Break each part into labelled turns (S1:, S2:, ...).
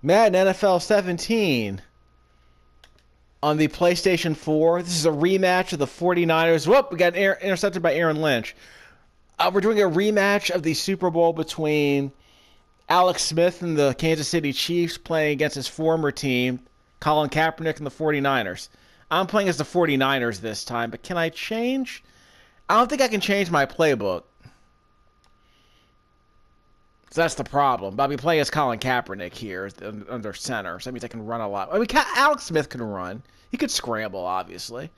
S1: Madden NFL 17 on the PlayStation 4. This is a rematch of the 49ers. Whoop, we got intercepted by Aaron Lynch. We're doing a rematch of the Super Bowl between Alex Smith and the Kansas City Chiefs playing against his former team, Colin Kaepernick and the 49ers. I'm playing as the 49ers this time, but can I change? I don't think I can change my playbook. So that's the problem. But I'll be playing as Colin Kaepernick here under center. So that means I can run a lot. I mean, Alex Smith can run. He could scramble, obviously.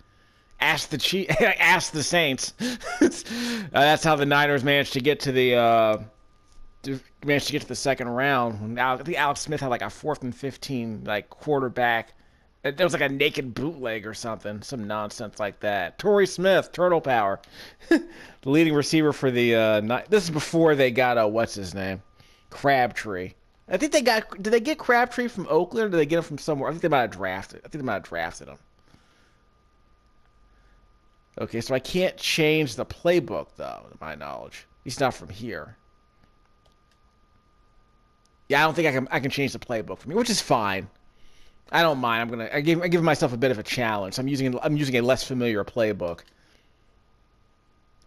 S1: Ask the Saints. That's how the Niners managed to get to the second round. I think Alex Smith had like a 4th and 15 like quarterback. There was like a naked bootleg or something, some nonsense like that. Torrey Smith, Turtle Power, the leading receiver for the. This is before they got what's his name, Crabtree. I think they got. Did they get Crabtree from Oakland, or did they get him from somewhere? I think they might have drafted him. Okay, so I can't change the playbook though, to my knowledge. He's not from here. Yeah, I don't think I can change the playbook for me, which is fine. I don't mind. I give myself a bit of a challenge. I'm using a less familiar playbook.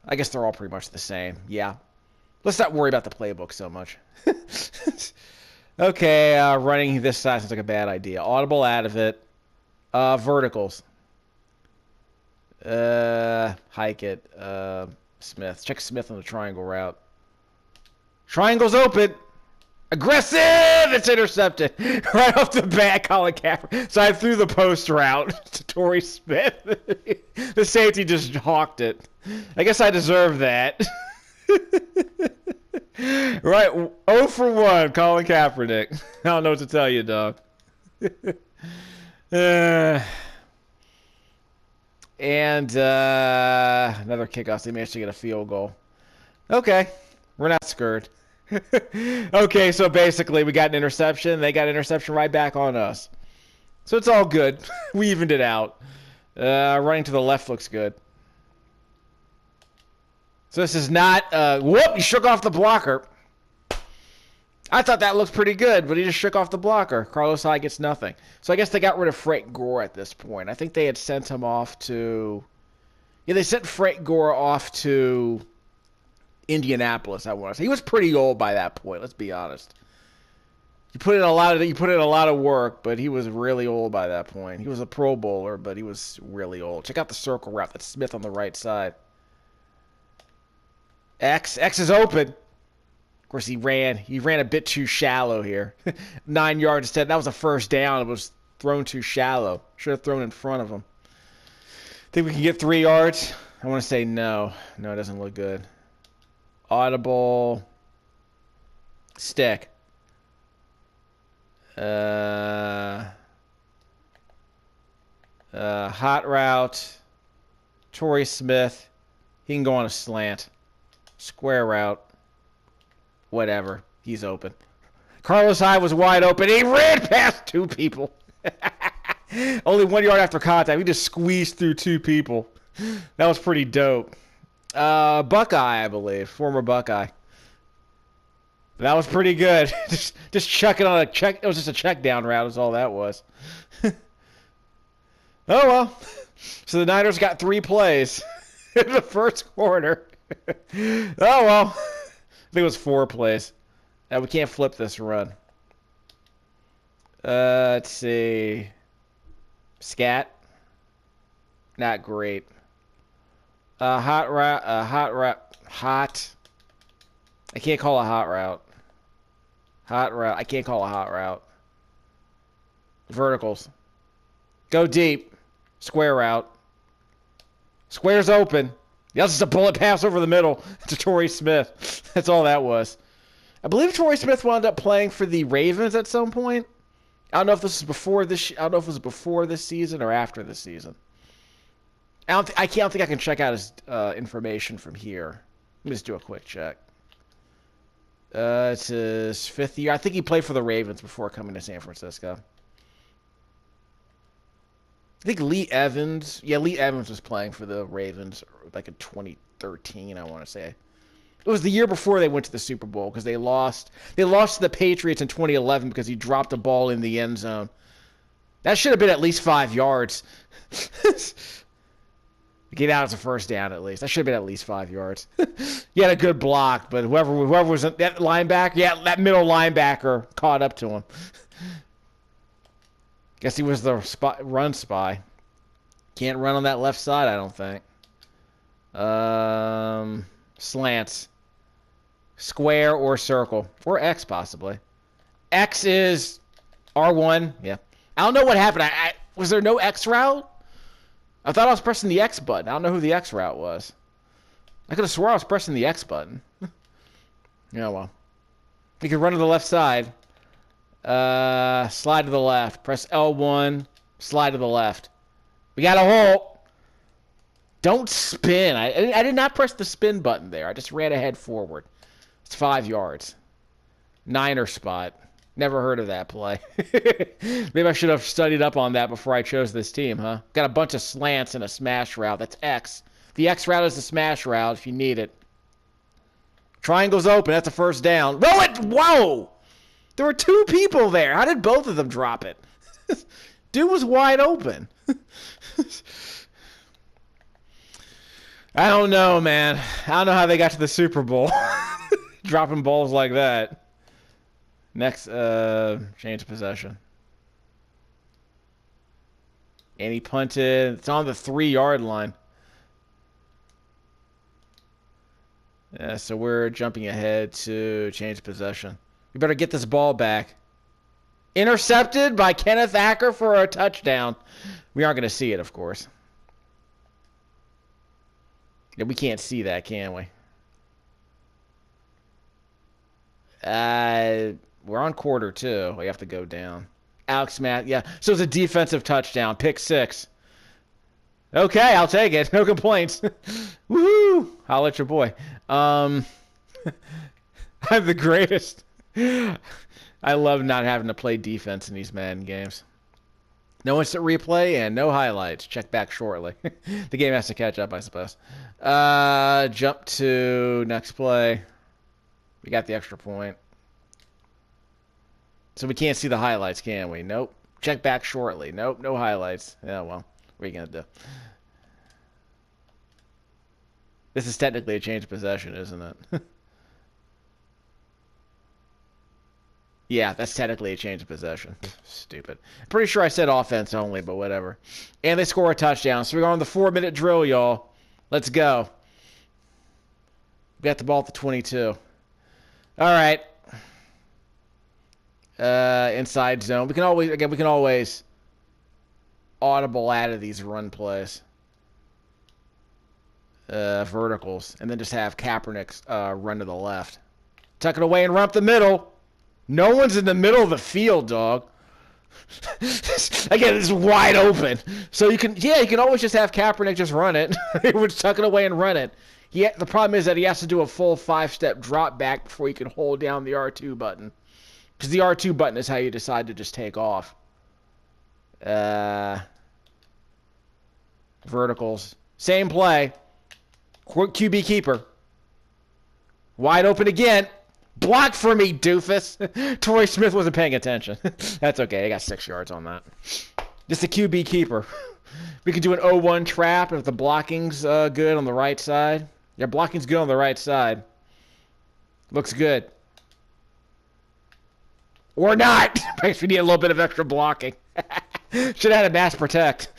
S1: I guess they're all pretty much the same. Yeah. Let's not worry about the playbook so much. Okay, running this side sounds like a bad idea. Audible out of it. Verticals. Hike it. Smith. Check Smith on the triangle route. Triangle's open. Aggressive! It's intercepted. Right off the bat, Colin Kaepernick. So I threw the post route to Torrey Smith. The safety just hawked it. I guess I deserve that. Right, 0 for 1, Colin Kaepernick. I don't know what to tell you, dog. And another kickoff. They managed to get a field goal. Okay, we're not scared. Okay, so basically we got an interception. They got an interception right back on us. So it's all good. We evened it out. Running to the left looks good. So this is not... whoop! He shook off the blocker. I thought that looked pretty good, but he just shook off the blocker. Carlos Hyde gets nothing. So I guess they got rid of Frank Gore at this point. I think they had sent him off to... Yeah, they sent Frank Gore off to... Indianapolis, I want to say. He was pretty old by that point, let's be honest. You put in a lot of work, but he was really old by that point. He was a Pro Bowler, but he was really old. Check out the circle route. That's Smith on the right side. X is open. Of course, he ran a bit too shallow here. 9 yards instead. That was a first down. It was thrown too shallow. Should have thrown in front of him. Think we can get 3 yards? I want to say no. No, it doesn't look good. Audible. Stick. Hot route. Torrey Smith. He can go on a slant. Square route. Whatever. He's open. Carlos Hyde was wide open. He ran past 2 people. Only 1 yard after contact. He just squeezed through 2 people. That was pretty dope. Buckeye, I believe. Former Buckeye. That was pretty good. just chuck it on a check. It was just a check down route is all that was. Oh, well. So the Niners got 3 plays in the first quarter. Oh, well. I think it was 4 plays. We can't flip this run. Let's see. Scat. Not great. Hot route. Hot. I can't call a hot route. Hot route. I can't call a hot route. Verticals. Go deep. Square route. Square's open. That's just a bullet pass over the middle to Torrey Smith. That's all that was. I believe Torrey Smith wound up playing for the Ravens at some point. I don't know if this was before this. I don't know if it was before this season or after this season. I don't think I can check out his information from here. Let me just do a quick check. It's his 5th year. I think he played for the Ravens before coming to San Francisco. I think Lee Evans. Yeah, Lee Evans was playing for the Ravens like in 2013, I want to say. It was the year before they went to the Super Bowl because they lost. They lost to the Patriots in 2011 because he dropped a ball in the end zone. That should have been at least 5 yards. Get out as a first down at least. That should have been at least 5 yards. He had a good block, but whoever was that linebacker, that middle linebacker caught up to him. Guess he was the run spy. Can't run on that left side, I don't think. Slants. Square or circle. Or X, possibly. X is R1. Yeah. I don't know what happened. Was there no X route? I thought I was pressing the X button. I don't know who the X route was. I could have swore I was pressing the X button. Yeah, well. You can run to the left side. Slide to the left. Press L1. Slide to the left. We got a hole. Don't spin. I did not press the spin button there. I just ran ahead forward. It's 5 yards. Niner spot. Never heard of that play. Maybe I should have studied up on that before I chose this team, huh? Got a bunch of slants and a smash route. That's X. The X route is the smash route if you need it. Triangle's open. That's a first down. Whoa! There were 2 people there. How did both of them drop it? Dude was wide open. I don't know, man. I don't know how they got to the Super Bowl. Dropping balls like that. Next, change of possession. And he punted. It's on the 3-yard line. Yeah, so we're jumping ahead to change possession. We better get this ball back. Intercepted by Kenneth Acker for a touchdown. We aren't going to see it, of course. Yeah, we can't see that, can we? We're on quarter 2. We have to go down. Alex Matt, yeah. So it's a defensive touchdown. Pick 6. Okay, I'll take it. No complaints. Woohoo! Holla at your boy. I'm the greatest. I love not having to play defense in these Madden games. No instant replay and no highlights. Check back shortly. The game has to catch up, I suppose. Jump to next play. We got the extra point. So we can't see the highlights, can we? Nope. Check back shortly. Nope, no highlights. Yeah, well, what are you going to do? This is technically a change of possession, isn't it? Yeah, that's technically a change of possession. Stupid. Pretty sure I said offense only, but whatever. And they score a touchdown. So we're on the 4-minute drill, y'all. Let's go. We got the ball at the 22. All right. Inside zone. We can always audible out of these run plays. Verticals. And then just have Kaepernick run to the left. Tuck it away and run up the middle. No one's in the middle of the field, dog. Again, it's wide open. So you can always just have Kaepernick just run it. We're just tuck it away and run it. The problem is that he has to do a full 5-step drop back before he can hold down the R2 button. Because the R2 button is how you decide to just take off. Verticals. Same play. QB keeper. Wide open again. Block for me, doofus. Torrey Smith wasn't paying attention. That's okay. I got 6 yards on that. Just a QB keeper. We could do an 0-1 trap if the blocking's good on the right side. Yeah, blocking's good on the right side. Looks good. Or not. Perhaps we need a little bit of extra blocking. Should have had a max protect.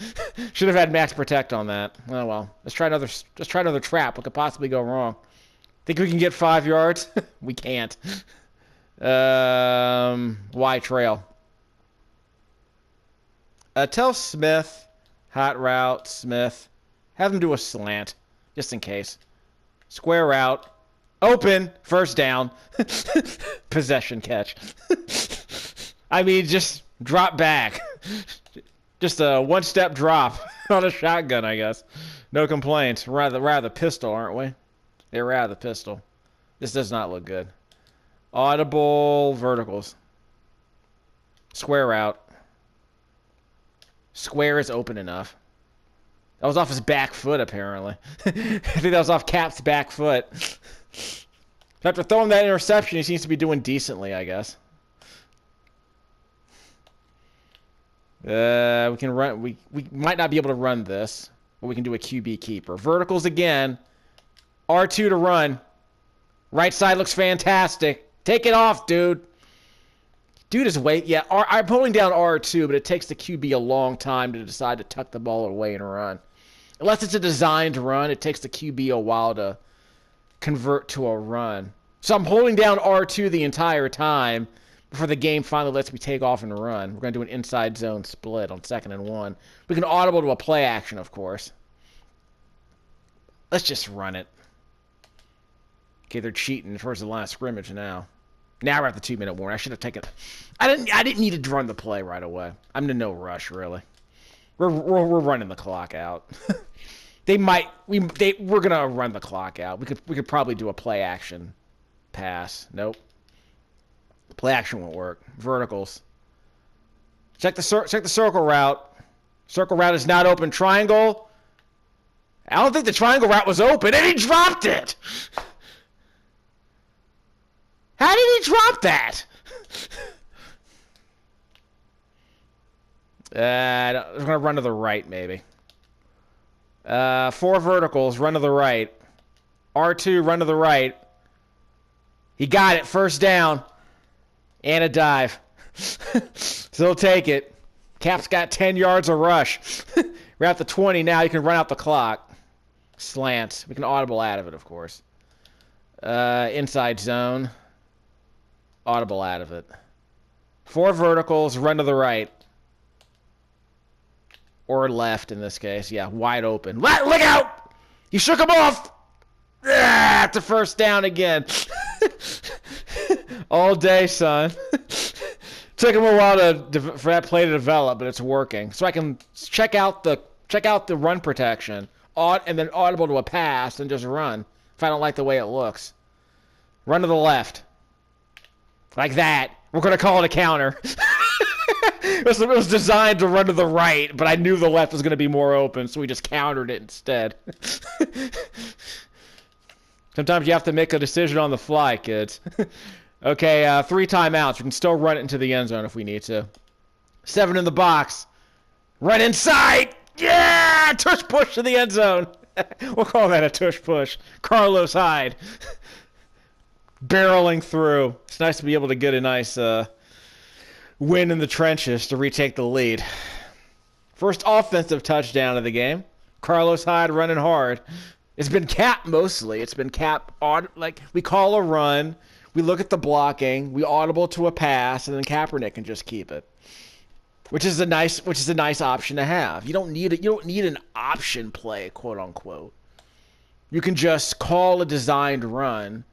S1: Should have had max protect on that. Oh well. Let's try another trap. What could possibly go wrong? Think we can get 5 yards? We can't. Y trail. Tell Smith, hot route, Smith. Have him do a slant, just in case. Square route. Open. First down. Possession catch. I mean, just drop back. Just a one-step drop on a shotgun, I guess. No complaints. We're out of the pistol, aren't we? Yeah, we're out of the pistol. This does not look good. Audible verticals. Square route. Square is open enough. That was off his back foot, apparently. I think that was off Cap's back foot. So after throwing that interception, he seems to be doing decently, I guess. We can run. We might not be able to run this, but we can do a QB keeper. Verticals again. R2 to run. Right side looks fantastic. Take it off, dude. Dude is wait. Yeah, I'm holding down R2, but it takes the QB a long time to decide to tuck the ball away and run. Unless it's a designed run, it takes the QB a while to convert to a run. So I'm holding down R2 the entire time before the game finally lets me take off and run. We're going to do an inside zone split on 2nd and 1. We can audible to a play action, of course. Let's just run it. Okay, they're cheating towards the line of scrimmage now. Now we're at the 2-minute warning. I should have taken... I didn't need to run the play right away. I'm in no rush, really. We're running the clock out. We're gonna run the clock out. We could probably do a play action pass. Nope. Play action won't work. Verticals. Check the circle route. Circle route is not open. Triangle. I don't think the triangle route was open, and he dropped it. How did he drop that? I'm gonna run to the right, maybe. 4 verticals. Run to the right. R2. Run to the right. He got it. First down. And a dive. So he'll take it. Cap's got 10 yards of rush. We're at the 20 now. You can run out the clock. Slants. We can audible out of it, of course. Inside zone. Audible out of it. 4 verticals. Run to the right. Or left in this case. Yeah, wide open. Look out! He shook him off! It's a first down again. All day, son. Took him a while for that play to develop, but it's working. So I can check out the run protection, and then audible to a pass, and just run if I don't like the way it looks. Run to the left, like that. We're gonna call it a counter. It was designed to run to the right, but I knew the left was gonna be more open, so we just countered it instead. Sometimes you have to make a decision on the fly, kids. Okay, 3 timeouts. We can still run it into the end zone if we need to. 7 in the box. Run inside! Yeah! Tush push to the end zone. We'll call that a tush push. Carlos Hyde. Barreling through. It's nice to be able to get a nice win in the trenches to retake the lead. First offensive touchdown of the game. Carlos Hyde running hard. It's been cap mostly. It's been cap on, like we call a run, we look at the blocking, we audible to a pass, and then Kaepernick can just keep it. Which is a nice option to have. You don't need an option play, quote unquote. You can just call a designed run,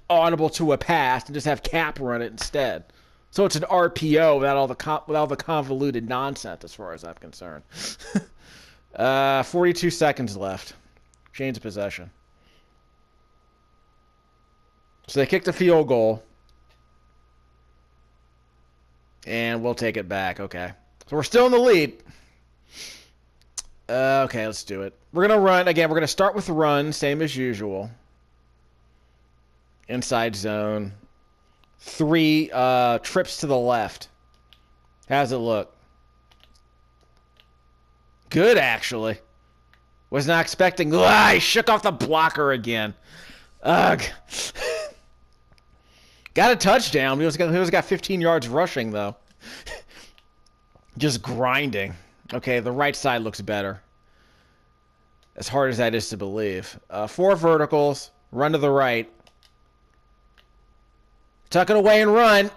S1: audible to a pass, and just have Cap run it instead. So it's an RPO without all the convoluted nonsense as far as I'm concerned. 42 seconds left. Change of possession. So they kicked a field goal. And we'll take it back. Okay. So we're still in the lead. Okay, let's do it. We're going to run. Again, we're going to start with run, same as usual. Inside zone. 3 trips to the left. How's it look? Good, actually. Was not expecting... he shook off the blocker again. Ugh. Got a touchdown. He was got 15 yards rushing, though. Just grinding. Okay, the right side looks better. As hard as that is to believe. 4 verticals. Run to the right. Tuck it away and run.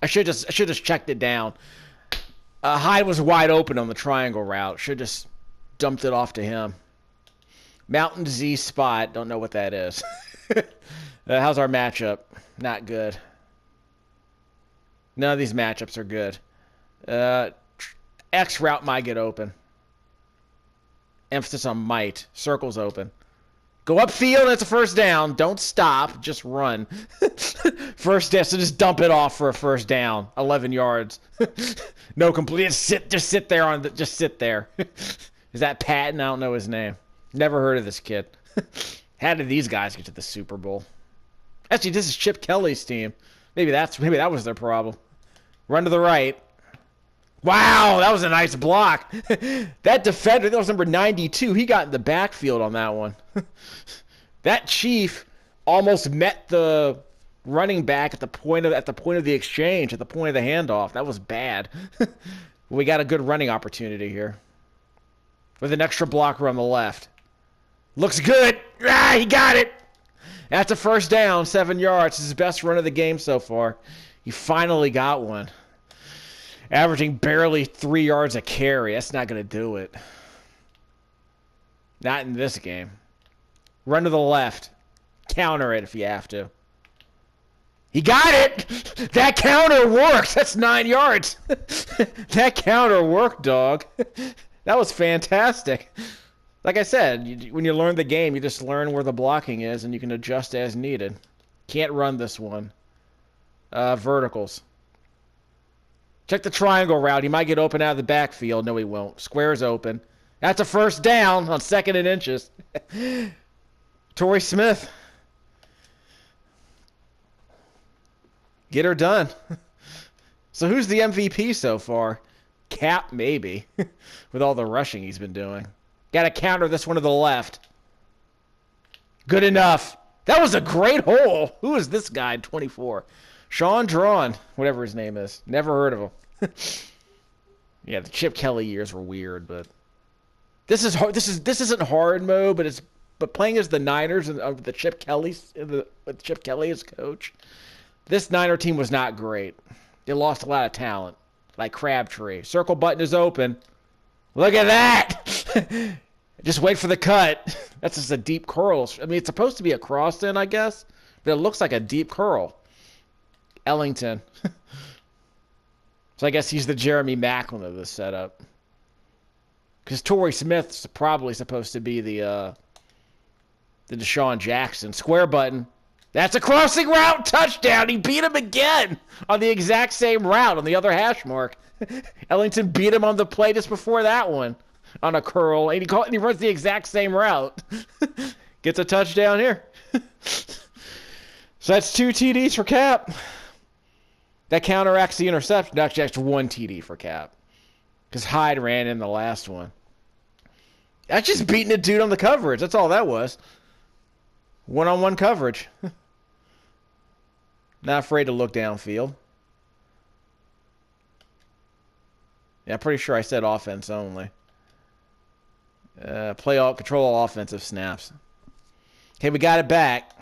S1: I should just checked it down. Hyde was wide open on the triangle route. Should just dumped it off to him. Mountain Z spot. Don't know what that is. How's our matchup? Not good. None of these matchups are good. X route might get open. Emphasis on might. Circle's open. Go upfield and it's a first down. Don't stop. Just run. First down. So just dump it off for a first down. 11 yards. No complete. Just sit there just sit there. Is that Patton? I don't know his name. Never heard of this kid. How did these guys get to the Super Bowl? Actually, this is Chip Kelly's team. Maybe that was their problem. Run to the right. Wow, that was a nice block. That defender, that was number 92. He got in the backfield on that one. That Chief almost met the running back at the point of the exchange, at the point of the handoff. That was bad. We got a good running opportunity here with an extra blocker on the left. Looks good. Ah, he got it. That's a first down, 7 yards. It's his best run of the game so far. He finally got one. Averaging barely 3 yards a carry. That's not going to do it. Not in this game. Run to the left. Counter it if you have to. He got it! That counter works! That's 9 yards! That counter worked, dog. That was fantastic. Like I said, when you learn the game, you just learn where the blocking is, and you can adjust as needed. Can't run this one. Verticals. Check the triangle route. He might get open out of the backfield. No, he won't. Square's open. That's a first down on 2nd and inches. Torrey Smith. Get her done. So who's the MVP so far? Cap, maybe. With all the rushing he's been doing. Got to counter this one to the left. Good enough. That was a great hole. Who is this guy, 24? Sean Drawn, whatever his name is. Never heard of him. Yeah, the Chip Kelly years were weird, but this is hard. This isn't hard mode, but playing as the Niners and with Chip Kelly as coach, this Niner team was not great. They lost a lot of talent, like Crabtree. Circle button is open. Look at that! Just wait for the cut. That's just a deep curl. I mean, it's supposed to be a cross in, I guess, but it looks like a deep curl. Ellington. So I guess he's the Jeremy Maclin of this setup. Because Torrey Smith's probably supposed to be the Deshaun Jackson. Square button. That's a crossing route touchdown. He beat him again on the exact same route on the other hash mark. Ellington beat him on the play just before that one on a curl, and he runs the exact same route. Gets a touchdown here. So that's 2 TDs for Cap. That counteracts the interception. Actually, that's 1 TD for Cap. Because Hyde ran in the last one. That's just beating a dude on the coverage. That's all that was. One-on-one coverage. Not afraid to look downfield. Yeah, I'm pretty sure I said offense only. Control all offensive snaps. Okay, we got it back.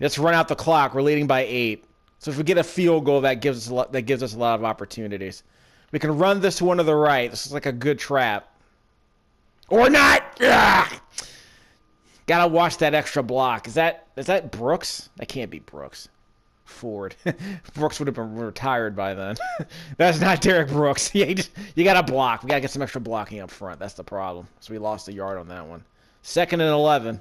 S1: Let's run out the clock. We're leading by 8. So if we get a field goal, that gives us a lot of opportunities. We can run this one to the right. This is like a good trap. Or not! Ugh! Gotta watch that extra block. Is that Brooks? That can't be Brooks. Ford. Brooks would have been retired by then. That's not Derek Brooks. Yeah, you gotta block. We gotta get some extra blocking up front. That's the problem. So we lost a yard on that one. 2nd and 11.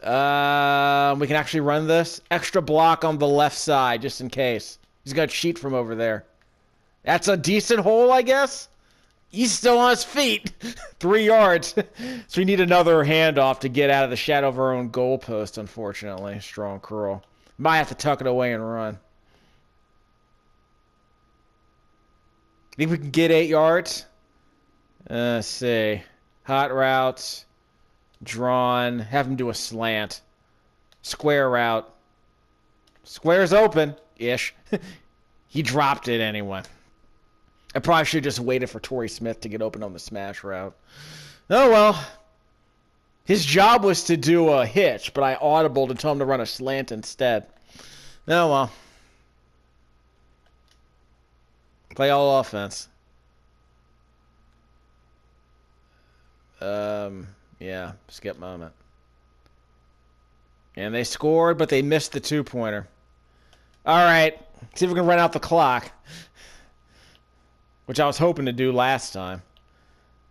S1: We can actually run this. Extra block on the left side, just in case. He's gonna cheat from over there. That's a decent hole, I guess. He's still on his feet. 3 yards. So we need another handoff to get out of the shadow of our own goalpost, unfortunately. Strong curl. Might have to tuck it away and run. Think we can get 8 yards? Let's see. Hot routes. Drawn. Have him do a slant. Square route. Square's open. Ish. He dropped it anyway. I probably should have just waited for Torrey Smith to get open on the smash route. Oh, well. His job was to do a hitch, but I audibled and told him to run a slant instead. Oh, well. Play all offense. Yeah, skip moment. And they scored, but they missed the 2-pointer. All right. See if we can run out the clock. Which I was hoping to do last time.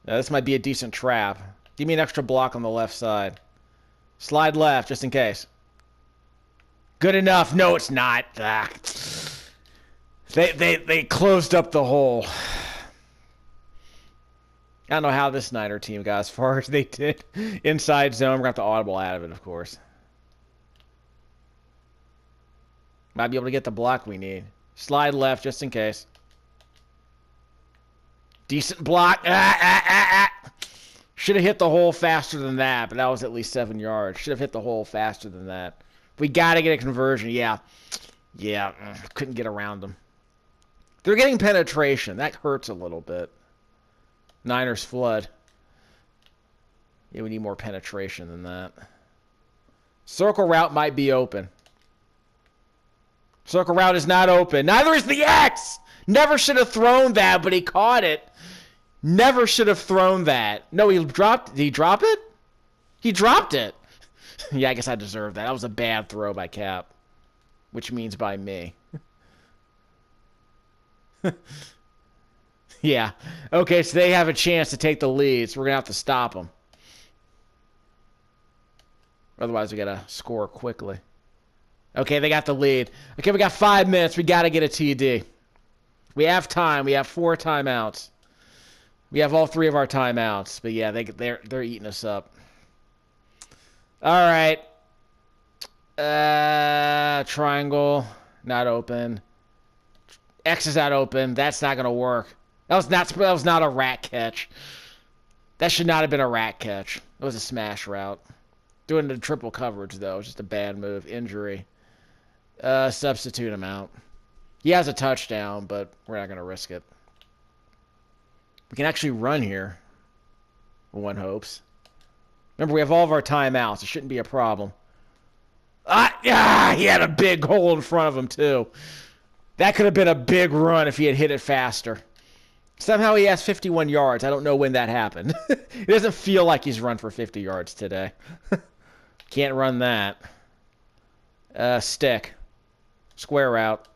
S1: Now, this might be a decent trap. Give me an extra block on the left side. Slide left, just in case. Good enough. No, it's not. Ah. They closed up the hole. I don't know how this Niner team got as far as they did. Inside zone. We're going to have to audible out of it, of course. Might be able to get the block we need. Slide left just in case. Decent block. Should have hit the hole faster than that, but that was at least 7 yards. Should have hit the hole faster than that. We got to get a conversion. Yeah. Couldn't get around them. They're getting penetration. That hurts a little bit. Niners flood. Yeah, we need more penetration than that. Circle route might be open. Circle route is not open. Neither is the X! Never should have thrown that, but he caught it. Never should have thrown that. No, he dropped... Did he drop it? He dropped it. Yeah, I guess I deserve that. That was a bad throw by Cap. Which means by me. Yeah. Okay, so they have a chance to take the lead, so we're going to have to stop them. Otherwise, we got to score quickly. Okay, they got the lead. Okay, we got 5 minutes. We got to get a TD. We have time. We have 4 timeouts. We have all 3 of our timeouts. But yeah, they're eating us up. All right. Triangle, not open. X is not open. That's not gonna work. That was not a rat catch. That should not have been a rat catch. It was a smash route. Doing the triple coverage though, it was just a bad move. Injury. Substitute him out. He has a touchdown, but we're not gonna risk it. We can actually run here. One hopes. Remember, we have all of our timeouts. It shouldn't be a problem. He had a big hole in front of him, too. That could have been a big run if he had hit it faster. Somehow he has 51 yards. I don't know when that happened. It doesn't feel like he's run for 50 yards today. Can't run that. Stick. Square route.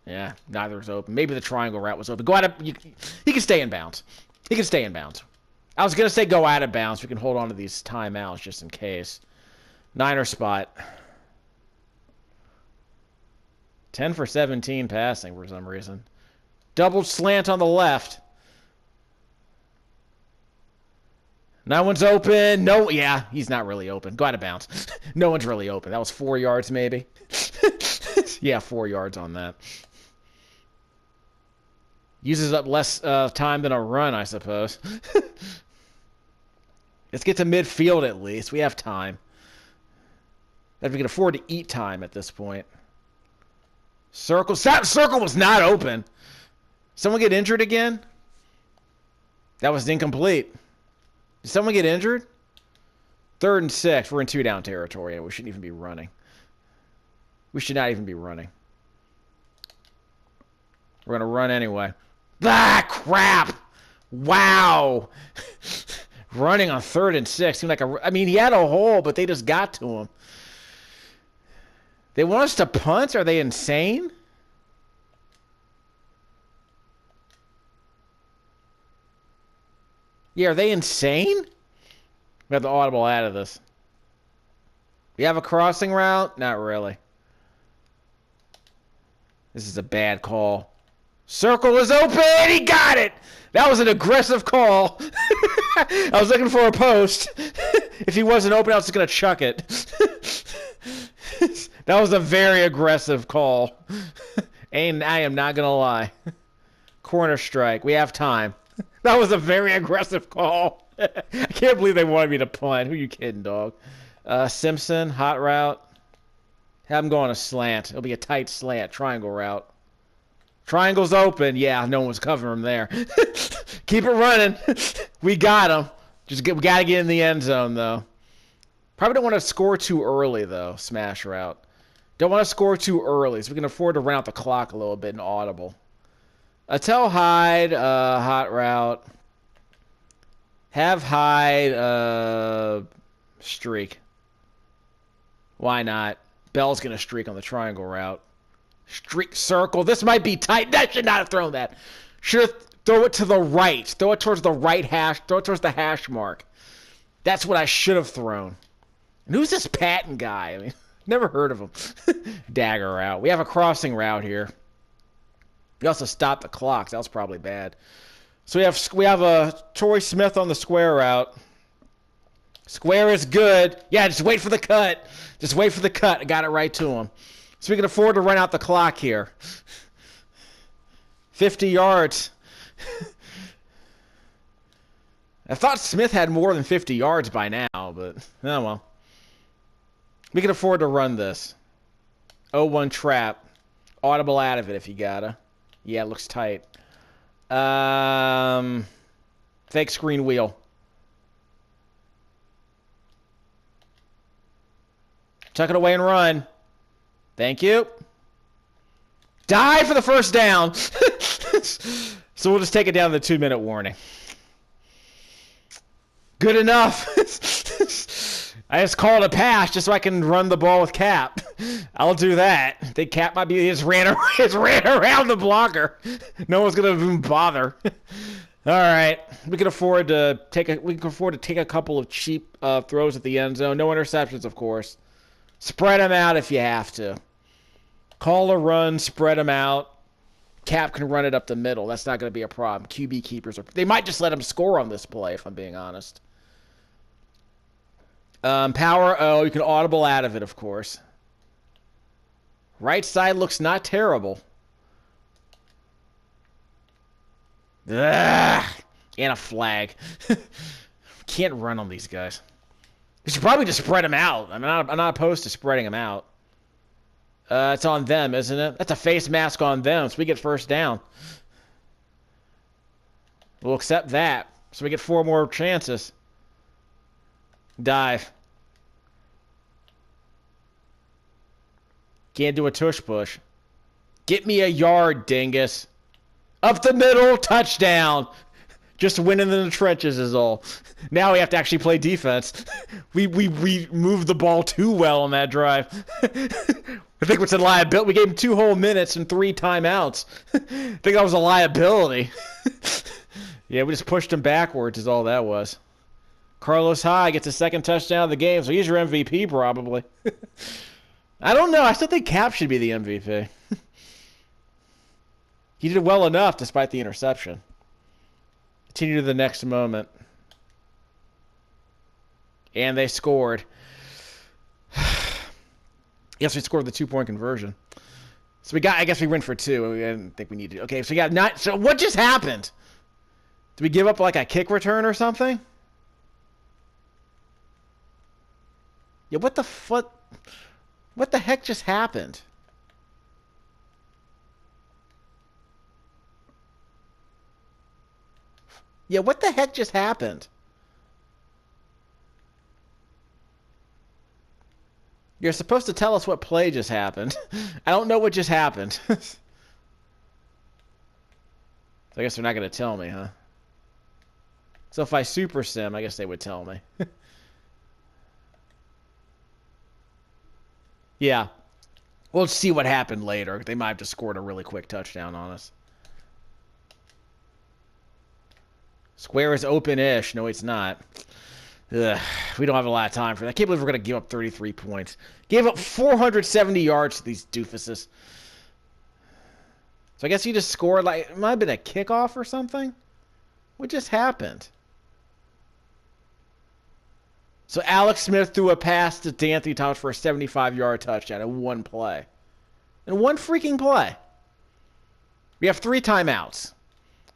S1: Yeah, neither was open. Maybe the triangle route was open. Go out of... He can stay in bounds. He can stay in bounds. I was going to say go out of bounds. We can hold on to these timeouts just in case. Niner spot. 10 for 17 passing for some reason. Double slant on the left. No one's open. No, yeah, he's not really open. Go out of bounds. No one's really open. That was 4 yards maybe. Yeah, 4 yards on that. Uses up less time than a run, I suppose. Let's get to midfield at least. We have time. That we can afford to eat time at this point. Circle. Circle was not open. Someone get injured again? That was incomplete. Did someone get injured? 3rd and 6. We're in 2-down territory. We shouldn't even be running. We should not even be running. We're going to run anyway. Crap! Wow! Running on 3rd and 6 seemed like I mean, he had a hole, but they just got to him. They want us to punt? Are they insane? Yeah, are they insane? We have the audible out of this. We have a crossing route? Not really. This is a bad call. Circle is open! He got it! That was an aggressive call. I was looking for a post. If he wasn't open, I was just going to chuck it. That was a very aggressive call. And I am not going to lie. Corner strike. We have time. That was a very aggressive call. I can't believe they wanted me to punt. Who are you kidding, dog? Simpson, hot route. Have him go on a slant. It'll be a tight slant. Triangle route. Triangle's open. Yeah, no one's covering him there. Keep it running. We got him. We got to get in the end zone, though. Probably don't want to score too early, though. Smash route. Don't want to score too early, so we can afford to run out the clock a little bit in audible. Tell Hyde, hot route. Have Hyde, streak. Why not? Bell's going to streak on the triangle route. Streak circle. This might be tight. That should not have thrown that. Should have throw it to the right. Throw it towards the right hash. Throw it towards the hash mark. That's what I should have thrown. And who's this Patton guy? I mean, never heard of him. Dagger route. We have a crossing route here. We also stopped the clock. That was probably bad. So we have a Torrey Smith on the square route. Square is good. Yeah, just wait for the cut. Just wait for the cut. I got it right to him. So we can afford to run out the clock here. 50 yards. I thought Smith had more than 50 yards by now, but oh well. We can afford to run this. 0-1 trap. Audible out of it if you gotta. Yeah, it looks tight. Fake screen wheel. Tuck it away and run. Thank you. Die for the first down. So we'll just take it down to the 2-minute warning. Good enough. I just called a pass just so I can run the ball with Cap. I'll do that. I think Cap might be just ran around the blocker. No one's gonna even bother. All right, we can afford to take a couple of cheap throws at the end zone. No interceptions, of course. Spread them out if you have to. Call a run, spread them out. Cap can run it up the middle. That's not going to be a problem. QB keepers they might just let him score on this play, if I'm being honest. Power O, you can audible out of it, of course. Right side looks not terrible. Ugh, and a flag. Can't run on these guys. We should probably just spread them out. I'm not opposed to spreading them out. It's on them, isn't it? That's a face mask on them, so we get first down. We'll accept that. So we get 4 more chances. Dive. Can't do a tush push. Get me a yard, dingus. Up the middle, touchdown. Just winning in the trenches is all. Now we have to actually play defense. We moved the ball too well on that drive. I think it's a liability. We gave him 2 whole minutes and 3 timeouts. I think that was a liability. Yeah, we just pushed him backwards is all that was. Carlos Hyde gets his 2nd touchdown of the game, so he's your MVP probably. I don't know. I still think Cap should be the MVP. He did well enough despite the interception. Continue to the next moment. And they scored. Yes, we scored the 2-point conversion. So I guess we went for 2. I didn't think we needed to. Okay, so we got 9. So what just happened? Did we give up like a kick return or something? Yeah, what the heck just happened? Yeah, what the heck just happened? You're supposed to tell us what play just happened. I don't know what just happened. So I guess they're not going to tell me, huh? So if I super sim, I guess they would tell me. Yeah. We'll see what happened later. They might have just scored a really quick touchdown on us. Square is open-ish. No, it's not. Ugh, we don't have a lot of time for that. I can't believe we're going to give up 33 points. Gave up 470 yards to these doofuses. So I guess you just scored like... It might have been a kickoff or something? What just happened? So Alex Smith threw a pass to D'Anthony Thomas for a 75-yard touchdown in 1 play. In 1 freaking play. We have 3 timeouts.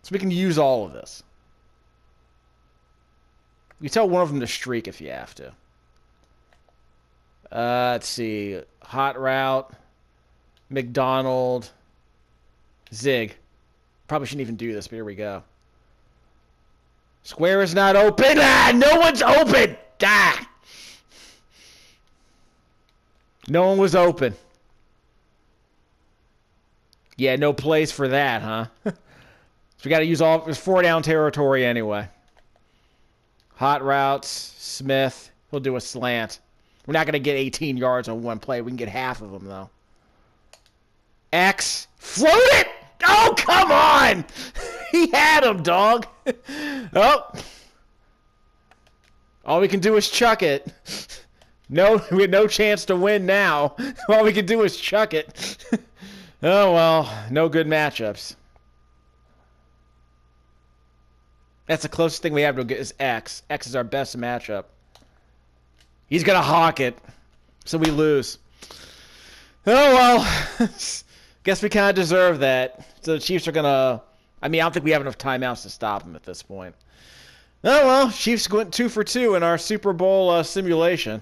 S1: So we can use all of this. You tell one of them to streak if you have to. Let's see. Hot route. McDonald. Zig. Probably shouldn't even do this, but here we go. Square is not open. Ah, no one's open. Ah. No one was open. Yeah, no plays for that, huh? So we got to use all... It's 4-down territory anyway. Hot routes, Smith. He'll do a slant. We're not going to get 18 yards on 1 play. We can get half of them, though. X. Float it! Oh, come on! He had him, dog. Oh. All we can do is chuck it. No, we had no chance to win now. All we can do is chuck it. Oh, well. No good matchups. That's the closest thing we have to get is X. X is our best matchup. He's going to hawk it. So we lose. Oh, well. Guess we kind of deserve that. So the Chiefs are going to... I mean, I don't think we have enough timeouts to stop them at this point. Oh, well. Chiefs went 2 for 2 in our Super Bowl simulation.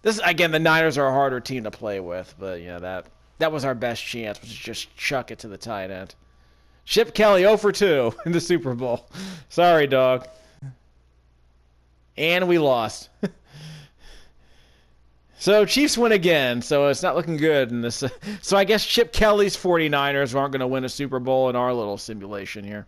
S1: This, again, the Niners are a harder team to play with. But, yeah, that was our best chance, was to just chuck it to the tight end. Chip Kelly 0 for 2 in the Super Bowl. Sorry, dog. And we lost. So Chiefs win again, so it's not looking good in this. So I guess Chip Kelly's 49ers aren't going to win a Super Bowl in our little simulation here.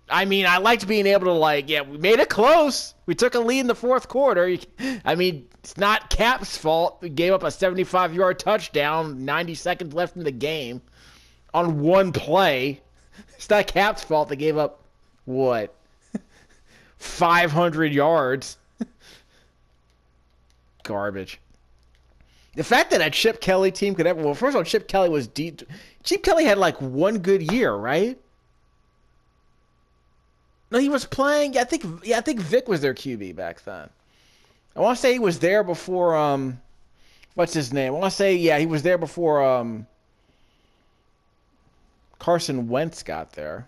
S1: I mean, I liked being able to, we made it close. We took a lead in the fourth quarter. I mean, it's not Cap's fault. We gave up a 75-yard touchdown, 90 seconds left in the game on one play. It's not Cap's fault they gave up, 500 yards? Garbage. The fact that a Chip Kelly team could ever... Well, first of all, Chip Kelly was deep. Chip Kelly had one good year, right? No, he was playing... I think Vic was their QB back then. I want to say he was there before... What's his name? I want to say, he was there before Carson Wentz got there.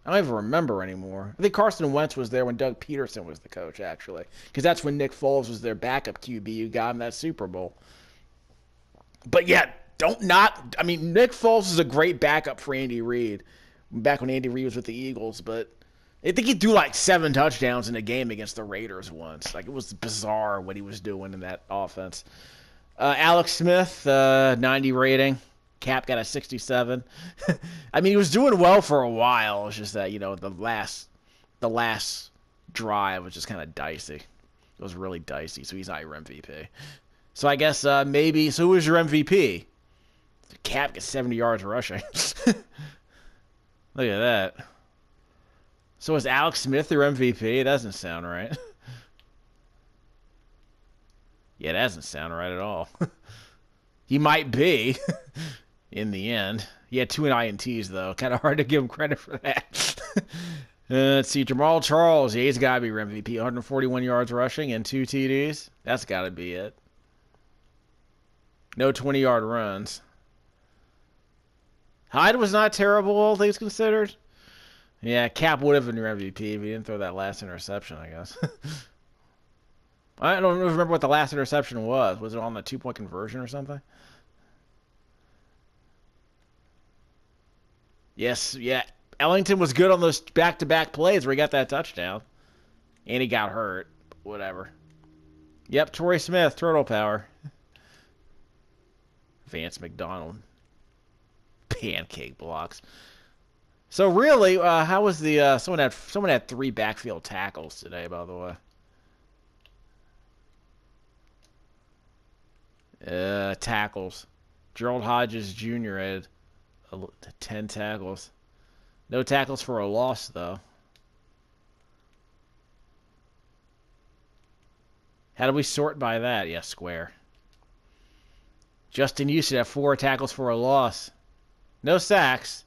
S1: I don't even remember anymore. I think Carson Wentz was there when Doug Peterson was the coach, actually. Because that's when Nick Foles was their backup QB who got him that Super Bowl. But Nick Foles is a great backup for Andy Reid. Back when Andy Reid was with the Eagles. But I think he'd do 7 touchdowns in a game against the Raiders once. It was bizarre what he was doing in that offense. Alex Smith, 90 rating. Cap got a 67. I mean, he was doing well for a while. It's just that, the last drive was just kind of dicey. It was really dicey, so he's not your MVP. So I guess maybe... So who was your MVP? Cap gets 70 yards rushing. Look at that. So is Alex Smith your MVP? It doesn't sound right. Yeah, it doesn't sound right at all. He might be. In the end. He had 2 INTs, though. Kind of hard to give him credit for that. Let's see. Jamal Charles. Yeah, he's got to be your MVP. 141 yards rushing and 2 TDs. That's got to be it. No 20-yard runs. Hyde was not terrible, all things considered. Yeah, Cap would have been your MVP if he didn't throw that last interception, I guess. I don't remember what the last interception was. Was it on the 2-point conversion or something? Yes, yeah. Ellington was good on those back-to-back plays where he got that touchdown. And he got hurt. Whatever. Yep, Torrey Smith, turtle power. Vance McDonald. Pancake blocks. So really, how was the... someone had 3 backfield tackles today, by the way. Tackles. Gerald Hodges Jr. had 10 tackles. No tackles for a loss, though. How do we sort by that? Yeah, square. Justin Houston had 4 tackles for a loss. No sacks.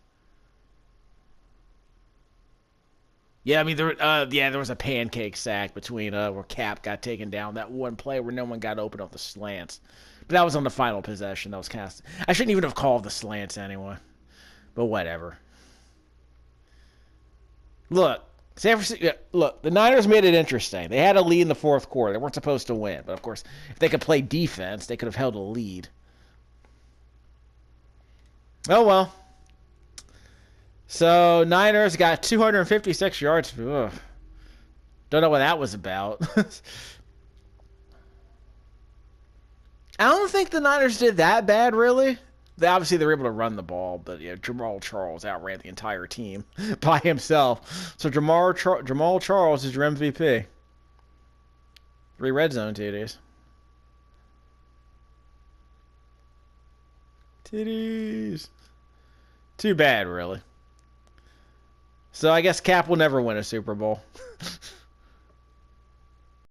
S1: Yeah, I mean, there was a pancake sack between where Cap got taken down. That one play where no one got open off the slants. But that was on the final possession. That was cast. I shouldn't even have called the slants anyway. But whatever. Look, the Niners made it interesting. They had a lead in the fourth quarter. They weren't supposed to win. But, of course, if they could play defense, they could have held a lead. Oh, well. So, Niners got 256 yards. Ugh. Don't know what that was about. I don't think the Niners did that bad, really. Obviously, they were able to run the ball, but Jamal Charles outran the entire team by himself. So Jamal Charles is your MVP. 3 red zone TDs. Titties. Too bad, really. So I guess Cap will never win a Super Bowl.